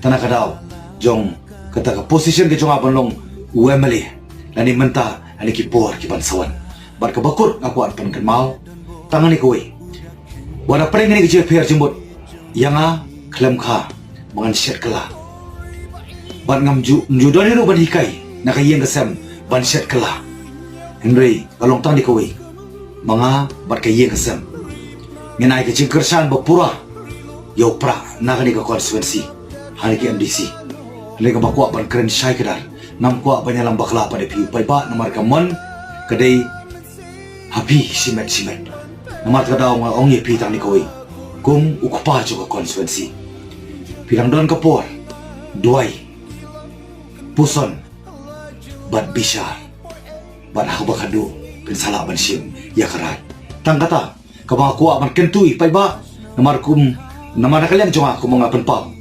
tanah kadau jong kata ka position ke jong abang long Wembley lani menta ani kipor ki bansawan bar ka bakut aku arpan kan mau tangan ni kuwi wala pring ni ke per jembut yanga klem kha mangan syet kala ban ngam judon ni ban hikai nakayeng kesem ban syet kala Henry kalong tang di kuwi mga bat kayeng kesem ngenai ke jingkersan bapura yo pra nakani ka konstituensi hani ke MDC lega bakwa ban keren syai kedar nam kwa banyalam bakla pada piu pai ba namar kamon kedai habi simet namar kadau nga ong ye pi tang ni koi kum ukpa juga konstituensi pilang don kapor duai puson bat bisa bat habakadu pensala ban sim ya karai tang kata ka ba kwa ban kentui pai ba namar kum namar kalian jonga kum ngapen pau